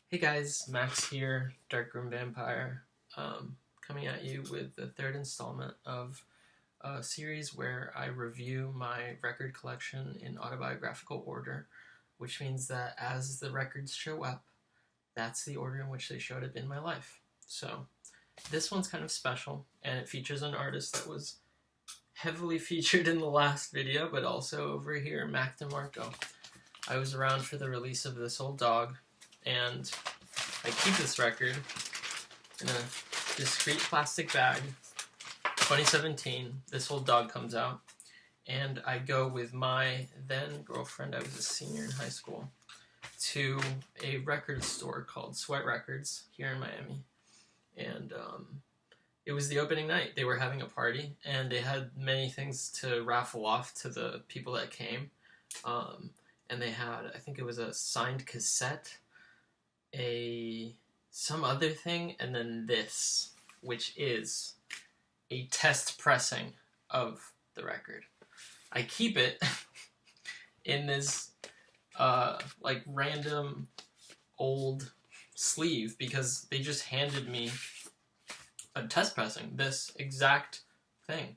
Hey guys, Max here, Darkroom Vampire, coming at you with the third installment of a series where I review my record collection in autobiographical order, which means that as the records show up, that's the order in which they showed up in my life. So this one's kind of special, and it features an artist that was heavily featured in the last video, but also over here, DeMarco. I was around for the release of This Old Dog, and I keep this record in a discreet plastic bag. 2017, This Old Dog comes out, and I go with my then girlfriend, I was a senior in high school, to a record store called Sweat Records here in Miami. And it was the opening night. They were having a party, and they had many things to raffle off to the people that came. And they had, I think it was a signed cassette, some other thing, and then this, which is a test pressing of the record. I keep it in this like random old sleeve because they just handed me a test pressing, this exact thing.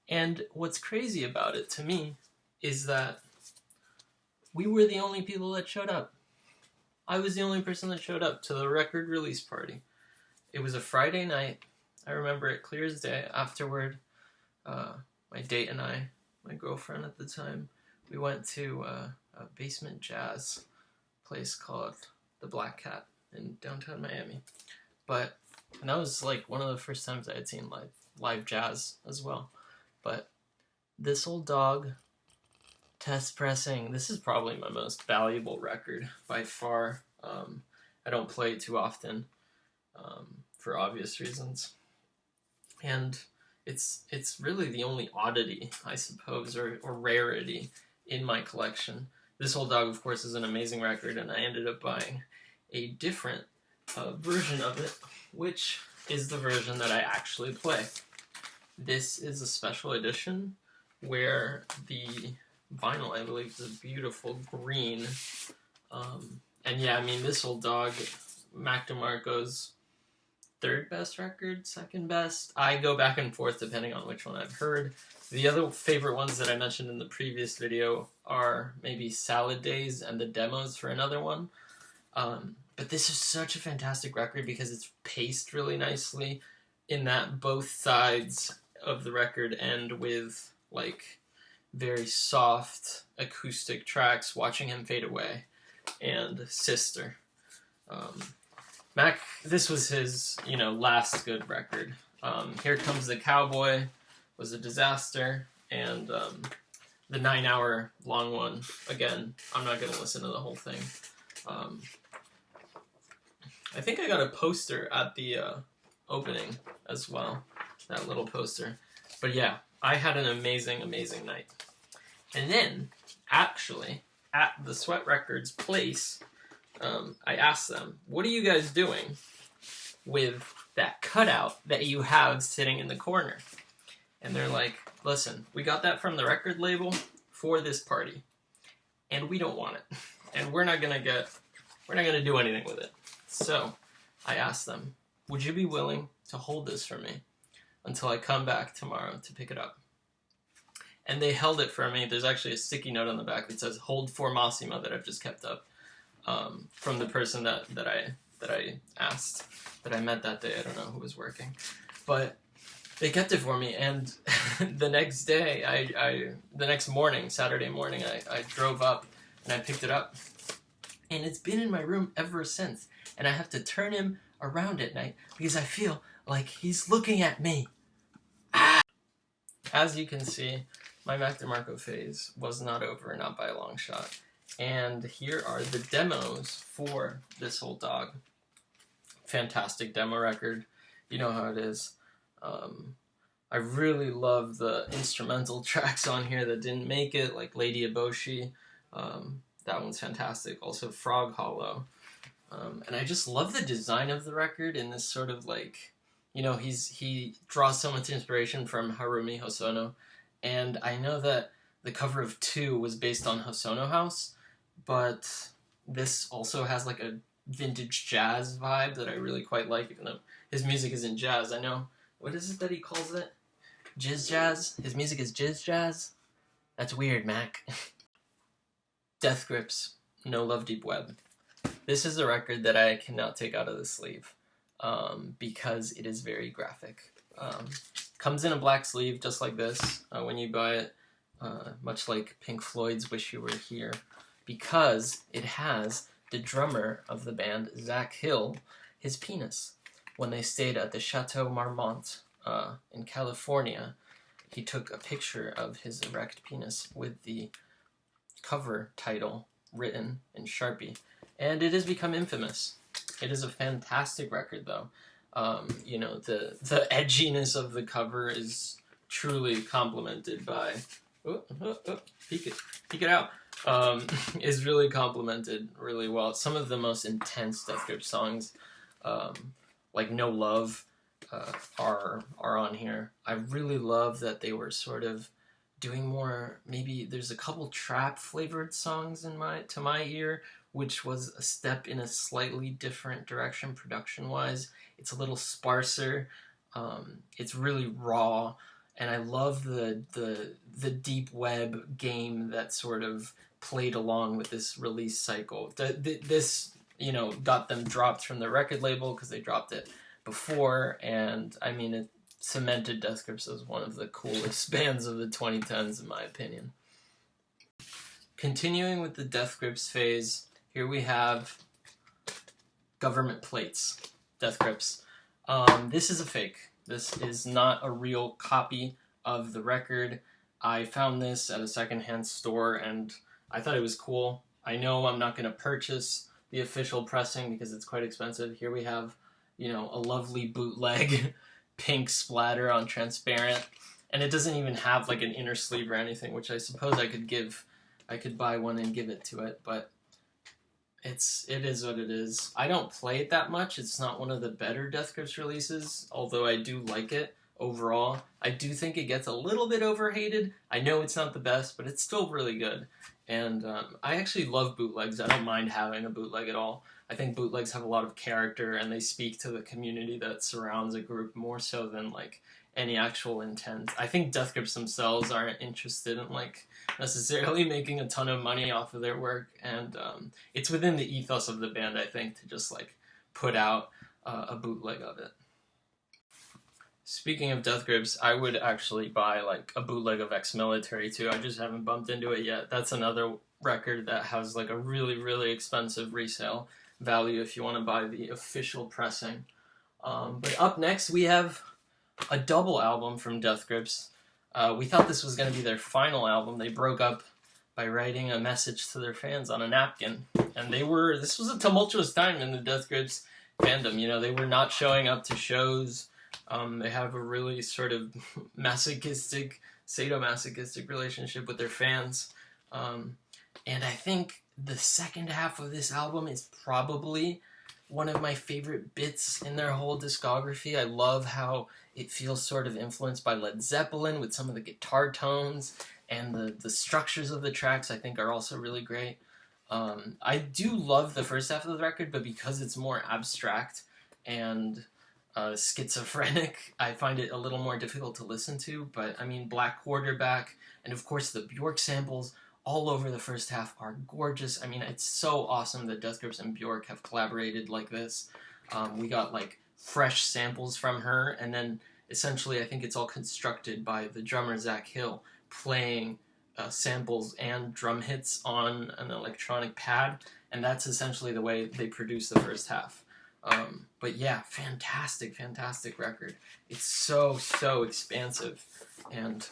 And what's crazy about it to me is that we were the only people that showed up. I was the only person that showed up to the record release party. It was a Friday night. I remember it clear as day. Afterward, my date and I, my girlfriend at the time, we went to a basement jazz place called the Black Cat in downtown Miami. And that was like one of the first times I had seen live jazz as well. But This Old Dog, test pressing, this is probably my most valuable record by far. I don't play it too often for obvious reasons. And it's really the only oddity, I suppose, or rarity in my collection. This Old Dog, of course, is an amazing record, and I ended up buying a different version of it, which is the version that I actually play. This is a special edition where the vinyl, I believe, is a beautiful green. And yeah, I mean, This Old Dog, DeMarco's third best record, second best. I go back and forth depending on which one I've heard. The other favorite ones that I mentioned in the previous video are maybe Salad Days and the demos for another one. But this is such a fantastic record because it's paced really nicely in that both sides of the record end with like very soft acoustic tracks, Watching Him Fade Away and Sister. Mac, this was his, last good record. Here Comes the Cowboy was a disaster, and the 9-hour long one, again, I'm not going to listen to the whole thing. I think I got a poster at the opening as well, that little poster. But yeah, I had an amazing, amazing night. And then, actually, at the Sweat Records place, I asked them, what are you guys doing with that cutout that you have sitting in the corner? And they're like, listen, we got that from the record label for this party, and we don't want it. And we're not gonna do anything with it. So I asked them, would you be willing to hold this for me until I come back tomorrow to pick it up? And they held it for me. There's actually a sticky note on the back that says "Hold for Massimo" that I've just kept up from the person that I asked, that I met that day. I don't know who was working, but they kept it for me. And the next day, the next morning, Saturday morning, I drove up and I picked it up, and it's been in my room ever since. And I have to turn him around at night because I feel like he's looking at me. Ah! As you can see, my DeMarco phase was not over, not by a long shot. And here are the demos for This Old Dog. Fantastic demo record. You know how it is. I really love the instrumental tracks on here that didn't make it, like Lady Eboshi. That one's fantastic. Also Frog Hollow. And I just love the design of the record in this sort of like, he draws so much inspiration from Harumi Hosono. And I know that the cover of 2 was based on Hosono House, but This also has like a vintage jazz vibe that I really quite like, even though his music isn't jazz. I know, what is it that he calls it? Jizz jazz? His music is jizz jazz? That's weird, Mac. Death Grips, No Love Deep Web. This is a record that I cannot take out of the sleeve because it is very graphic. Comes in a black sleeve just like this when you buy it, much like Pink Floyd's Wish You Were Here, because it has the drummer of the band, Zach Hill, his penis. When they stayed at the Chateau Marmont in California, he took a picture of his erect penis with the cover title written in Sharpie, and it has become infamous. It is a fantastic record, though. You know, the edginess of the cover is truly complemented by... peek it out. Is really complemented really well. Some of the most intense Death Grip songs, like No Love, are on here. I really love that they were sort of doing more, maybe there's a couple trap flavored songs to my ear, which was a step in a slightly different direction production wise. It's a little sparser. It's really raw, and I love the deep web game that sort of played along with this release cycle. This, you know, got them dropped from the record label because they dropped it before, and I mean, it cemented Death Grips as one of the coolest bands of the 2010s, in my opinion. Continuing with the Death Grips phase, here we have Government Plates, Death Grips. This is a fake. This is not a real copy of the record. I found this at a secondhand store, and I thought it was cool. I know I'm not going to purchase the official pressing because it's quite expensive. Here we have, you know, a lovely bootleg pink splatter on transparent, and it doesn't even have like an inner sleeve or anything, which I suppose I could buy one and give it to it, but it is what it is. I don't play it that much. It's not one of the better Death Grips releases, although I do like it overall. I do think it gets a little bit overhated. I know it's not the best, but it's still really good. And I actually love bootlegs. I don't mind having a bootleg at all. I think bootlegs have a lot of character, and they speak to the community that surrounds a group more so than like any actual intent. I think Death Grips themselves aren't interested in like necessarily making a ton of money off of their work, and it's within the ethos of the band, I think, to just like put out a bootleg of it. Speaking of Death Grips, I would actually buy like a bootleg of Ex-Military too. I just haven't bumped into it yet. That's another record that has like a really, really expensive resale value if you want to buy the official pressing. But up next we have a double album from Death Grips. We thought this was going to be their final album. They broke up by writing a message to their fans on a napkin. And this was a tumultuous time in the Death Grips fandom. You know, they were not showing up to shows. They have a really sort of masochistic, sadomasochistic relationship with their fans. And I think the second half of this album is probably one of my favorite bits in their whole discography. I love how it feels sort of influenced by Led Zeppelin with some of the guitar tones, and the structures of the tracks I think are also really great. I do love the first half of the record, but because it's more abstract and schizophrenic, I find it a little more difficult to listen to. But I mean, Black Quarterback and of course the Bjork samples all over the first half are gorgeous. I mean, it's so awesome that Death Grips and Bjork have collaborated like this. We got like fresh samples from her, and then essentially I think it's all constructed by the drummer Zach Hill playing samples and drum hits on an electronic pad, and that's essentially the way they produce the first half. But yeah, fantastic record. It's so expansive, and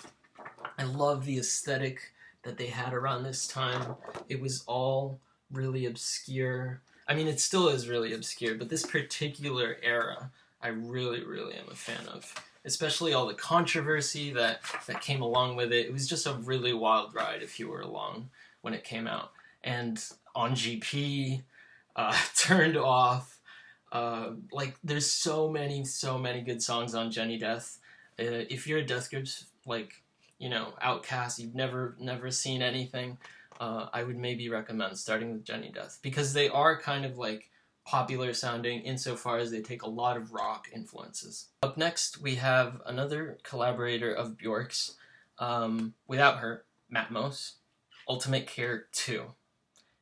I love the aesthetic that they had around this time. It was all really obscure. I mean, it still is really obscure, but this particular era, I really am a fan of. Especially all the controversy that came along with it. It was just a really wild ride if you were along when it came out. And on GP, Turned Off, like there's so many good songs on Jenny Death. If you're a Death Grips, like, you know, outcast, you've never seen anything, I would maybe recommend starting with Jenny Death, because they are kind of like popular sounding insofar as they take a lot of rock influences. Up next, we have another collaborator of Bjork's, without her, Matmos, Ultimate Care 2.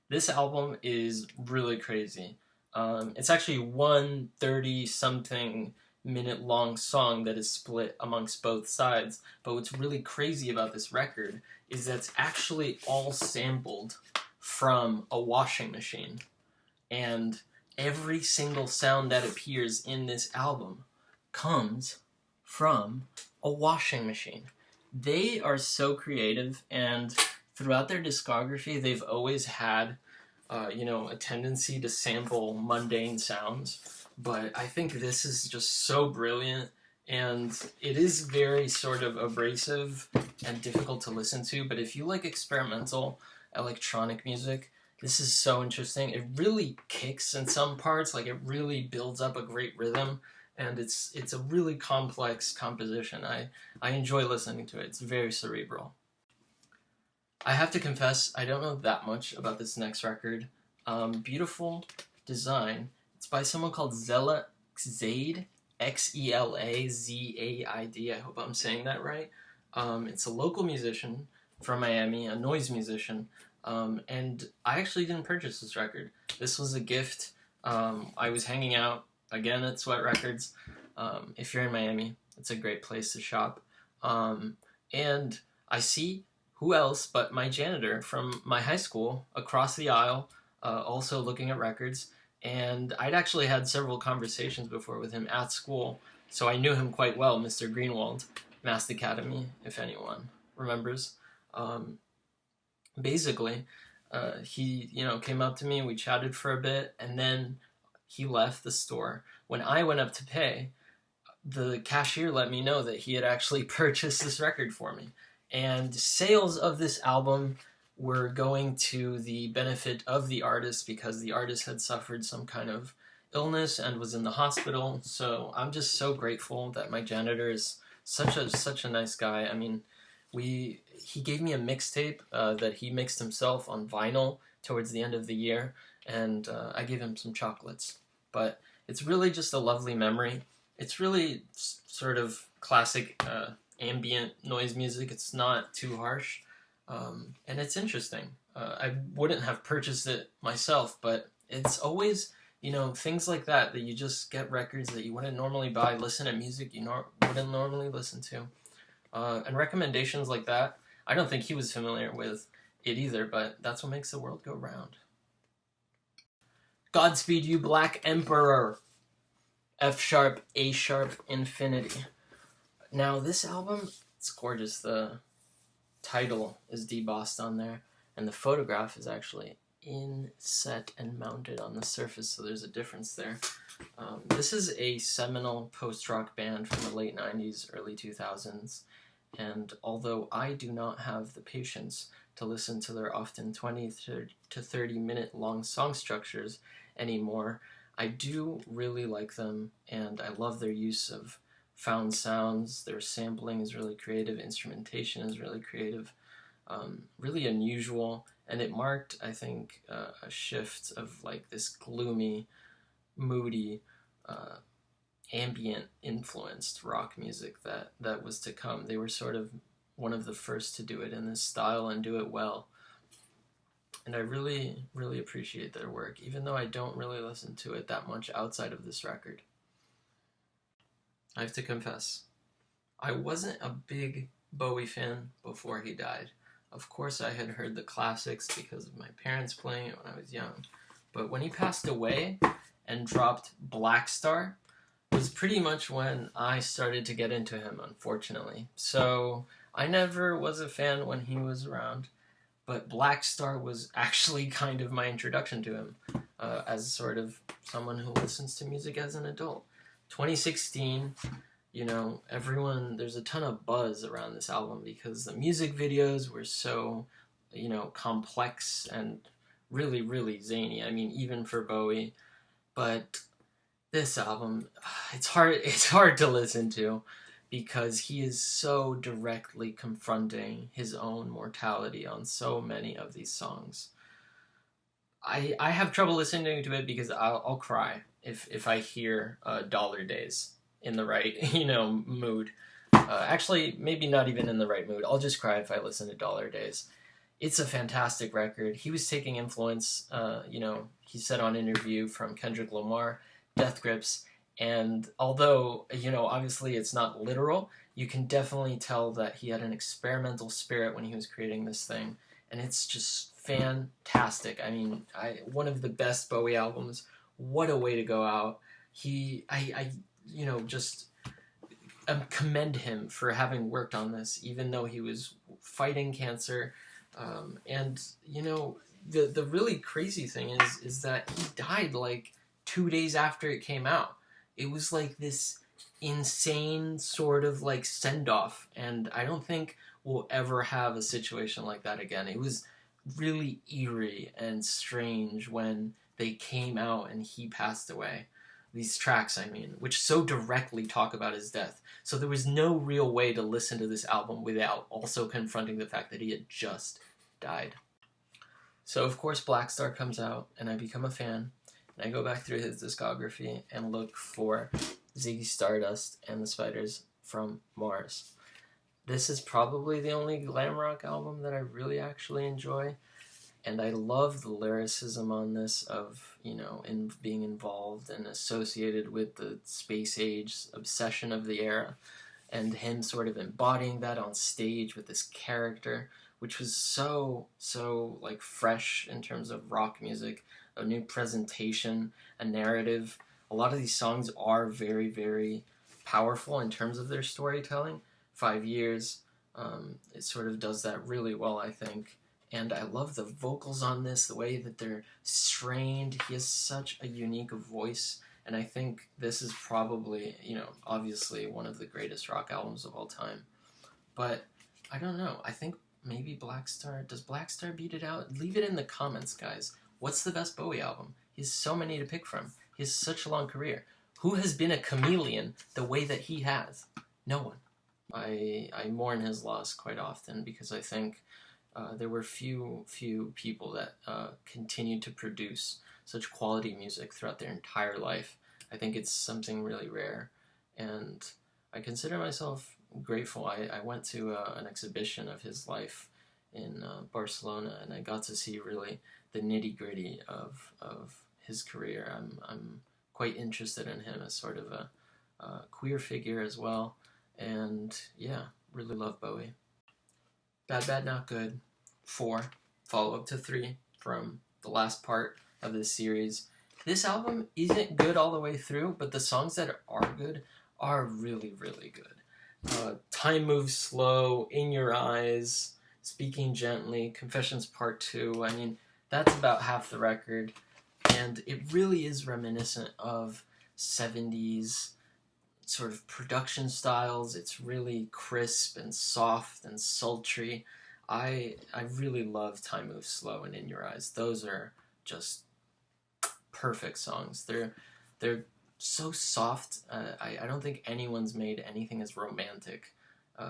This album is really crazy. It's actually one 30-something minute long song that is split amongst both sides, but what's really crazy about this record is that it's actually all sampled from a washing machine, and every single sound that appears in this album comes from a washing machine. They are so creative, and throughout their discography, they've always had, a tendency to sample mundane sounds. But I think this is just so brilliant, and it is very sort of abrasive and difficult to listen to. But if you like experimental electronic music, this is so interesting. It really kicks in some parts, like it really builds up a great rhythm. And it's a really complex composition. I enjoy listening to it. It's very cerebral. I have to confess, I don't know that much about this next record. Beautiful design. It's by someone called Xela, Zaid, Xelazaid. I hope I'm saying that right. It's a local musician from Miami, a noise musician. And I actually didn't purchase this record. This was a gift. I was hanging out again at Sweat Records. If you're in Miami, it's a great place to shop. And I see who else but my janitor from my high school across the aisle, also looking at records. And I'd actually had several conversations before with him at school, so I knew him quite well, Mr. Greenwald, Mass Academy, if anyone remembers. Basically, he came up to me, we chatted for a bit, and then he left the store. When I went up to pay, the cashier let me know that he had actually purchased this record for me. And sales of this album were going to the benefit of the artist, because the artist had suffered some kind of illness and was in the hospital. So I'm just so grateful that my janitor is such a nice guy. I mean, he gave me a mixtape that he mixed himself on vinyl towards the end of the year, and I gave him some chocolates. But it's really just a lovely memory. It's really sort of classic ambient noise music. It's not too harsh, and it's interesting. I wouldn't have purchased it myself, but it's always, things like that you just get records that you wouldn't normally buy, listen to music you wouldn't normally listen to. And recommendations like that, I don't think he was familiar with it either, but that's what makes the world go round. Godspeed You Black Emperor. F sharp, A sharp, infinity. Now this album, it's gorgeous. The title is debossed on there, and the photograph is actually inset and mounted on the surface, so there's a difference there. This is a seminal post-rock band from the late 90s, early 2000s, and although I do not have the patience to listen to their often 20 to 30 minute long song structures anymore, I do really like them, and I love their use of found sounds. Their sampling is really creative, instrumentation is really creative, really unusual, and it marked, I think, a shift of like this gloomy, moody, ambient influenced rock music that was to come. They were sort of one of the first to do it in this style and do it well. And I really, really appreciate their work, even though I don't really listen to it that much outside of this record. I have to confess, I wasn't a big Bowie fan before he died. Of course, I had heard the classics because of my parents playing it when I was young. But when he passed away and dropped Blackstar was pretty much when I started to get into him, unfortunately. So I never was a fan when he was around. But Blackstar was actually kind of my introduction to him, as sort of someone who listens to music as an adult. 2016, there's a ton of buzz around this album because the music videos were so, complex and really, really zany. I mean, even for Bowie. But this album, it's hard to listen to because he is so directly confronting his own mortality on so many of these songs. I have trouble listening to it because I'll cry if I hear Dollar Days in the right, mood. Actually, maybe not even in the right mood. I'll just cry if I listen to Dollar Days. It's a fantastic record. He was taking influence, he said on interview, from Kendrick Lamar, Death Grips, and although, obviously it's not literal, you can definitely tell that he had an experimental spirit when he was creating this thing, and it's just fantastic. I mean, one of the best Bowie albums. What a way to go out. Just commend him for having worked on this, even though he was fighting cancer. The really crazy thing is that he died like 2 days after it came out. It was like this insane sort of like send-off, and I don't think we'll ever have a situation like that again. It was really eerie and strange when they came out and he passed away. These tracks, which so directly talk about his death. So there was no real way to listen to this album without also confronting the fact that he had just died. So of course Blackstar comes out, and I become a fan, and I go back through his discography and look for Ziggy Stardust and the Spiders from Mars. This is probably the only glam rock album that I really actually enjoy, and I love the lyricism on this of, in being involved and associated with the space age obsession of the era, and him sort of embodying that on stage with this character, which was so like fresh in terms of rock music, a new presentation, a narrative. A lot of these songs are very, very powerful in terms of their storytelling. 5 Years, it sort of does that really well, I think. And I love the vocals on this, the way that they're strained. He has such a unique voice, and I think this is probably, obviously one of the greatest rock albums of all time. But I don't know. I think maybe Blackstar. Does Blackstar beat it out? Leave it in the comments, guys. What's the best Bowie album? He has so many to pick from. He has such a long career. Who has been a chameleon the way that he has? No one. I mourn his loss quite often because I think there were few people that continued to produce such quality music throughout their entire life. I think it's something really rare, and I consider myself grateful. I went to an exhibition of his life in Barcelona, and I got to see really the nitty-gritty of his career. I'm quite interested in him as sort of a queer figure as well, and yeah, really love Bowie. Bad Bad Not Good 4, follow-up to 3 from the last part of this series. This album isn't good all the way through, but the songs that are good are really, really good. Time Moves Slow, In Your Eyes, Speaking Gently, Confessions Part 2, that's about half the record, and it really is reminiscent of 70s sort of production styles. It's really crisp and soft and sultry. I really love Time Moves Slow and In Your Eyes. Those are just perfect songs. They're so soft. I don't think anyone's made anything as romantic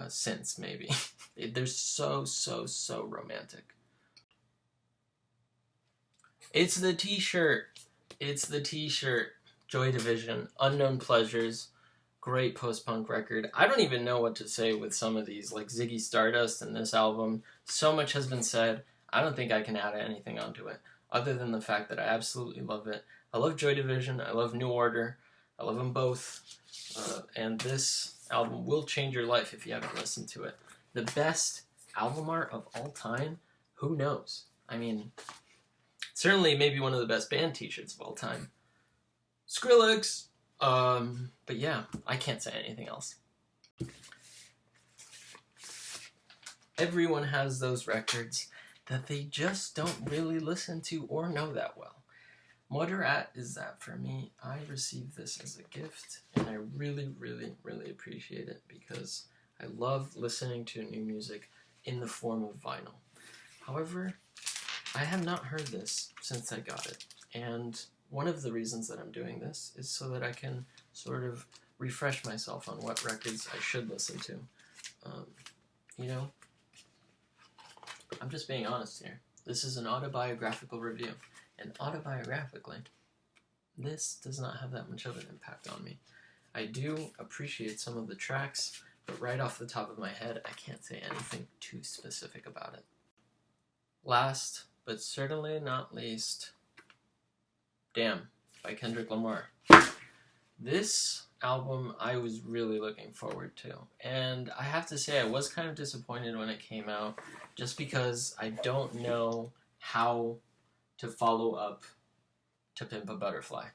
since, maybe. They're so romantic. It's the t-shirt. Joy Division, Unknown Pleasures. Great post-punk record. I don't even know what to say with some of these, like Ziggy Stardust and this album. So much has been said. I don't think I can add anything onto it, other than the fact that I absolutely love it. I love Joy Division. I love New Order. I love them both. And this album will change your life if you haven't listened to it. The best album art of all time? Who knows? Certainly maybe one of the best band t-shirts of all time. Skrillex! But yeah, I can't say anything else. Everyone has those records that they just don't really listen to or know that well. Moderat is that for me. I received this as a gift, and I really appreciate it because I love listening to new music in the form of vinyl. However, I have not heard this since I got it, and one of the reasons that I'm doing this is so that I can sort of refresh myself on what records I should listen to. You know, I'm just being honest here. This is an autobiographical review, and autobiographically, this does not have that much of an impact on me. I do appreciate some of the tracks, but right off the top of my head, I can't say anything too specific about it. Last, but certainly not least, Damn by Kendrick Lamar. This album I was really looking forward to, and I have to say I was kind of disappointed when it came out, just because I don't know how to follow up To Pimp a Butterfly.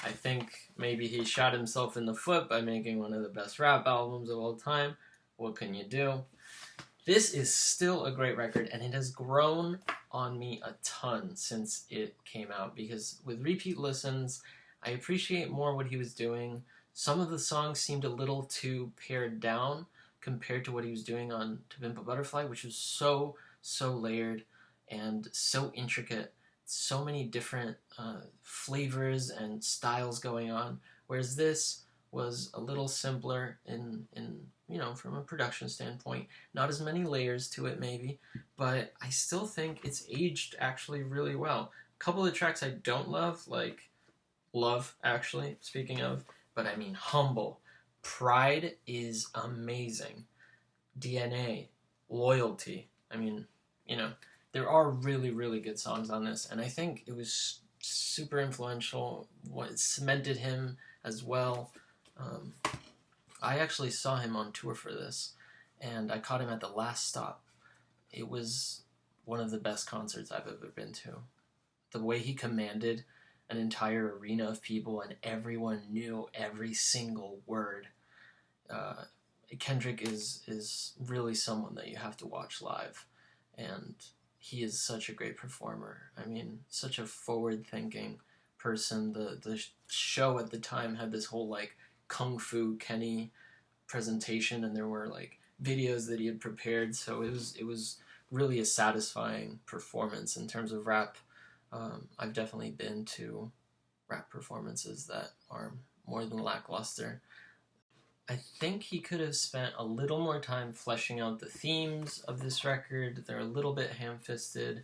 I think maybe he shot himself in the foot by making one of the best rap albums of all time. What can you do? This is still a great record, and it has grown on me a ton since it came out, because with repeat listens, I appreciate more what he was doing. Some of the songs seemed a little too pared down compared to what he was doing on To Pimp a Butterfly, which was so layered and so intricate. So many different flavors and styles going on, whereas this was a little simpler in you know, from a production standpoint. Not as many layers to it maybe, but I still think it's aged actually really well. A couple of tracks I don't love, like Love, actually, speaking of, but I mean Humble. Pride is amazing. DNA, Loyalty, I mean, you know, there are really good songs on this, and I think it was super influential. What cemented him as well. I actually saw him on tour for this, and I caught him at the Last Stop. It was one of the best concerts I've ever been to. The way he commanded an entire arena of people, and everyone knew every single word. Kendrick is really someone that you have to watch live, and he is such a great performer. I mean, such a forward-thinking person. The show at the time had this whole, like, Kung Fu Kenny presentation, and there were, like, videos that he had prepared, so it was really a satisfying performance in terms of rap. I've definitely been to rap performances that are more than lackluster. I think he could have spent a little more time fleshing out the themes of this record. They're a little bit ham-fisted,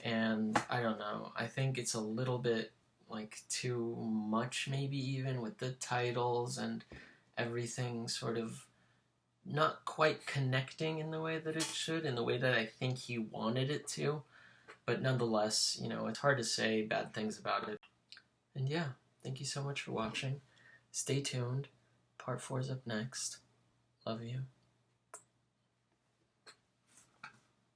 and I don't know. I think it's a little bit, like, too much maybe even with the titles and everything sort of not quite connecting in the way that it should, in the way that I think he wanted it to. But nonetheless, you know, it's hard to say bad things about it. And yeah, thank you so much for watching. Stay tuned. Part 4 is up next. Love you.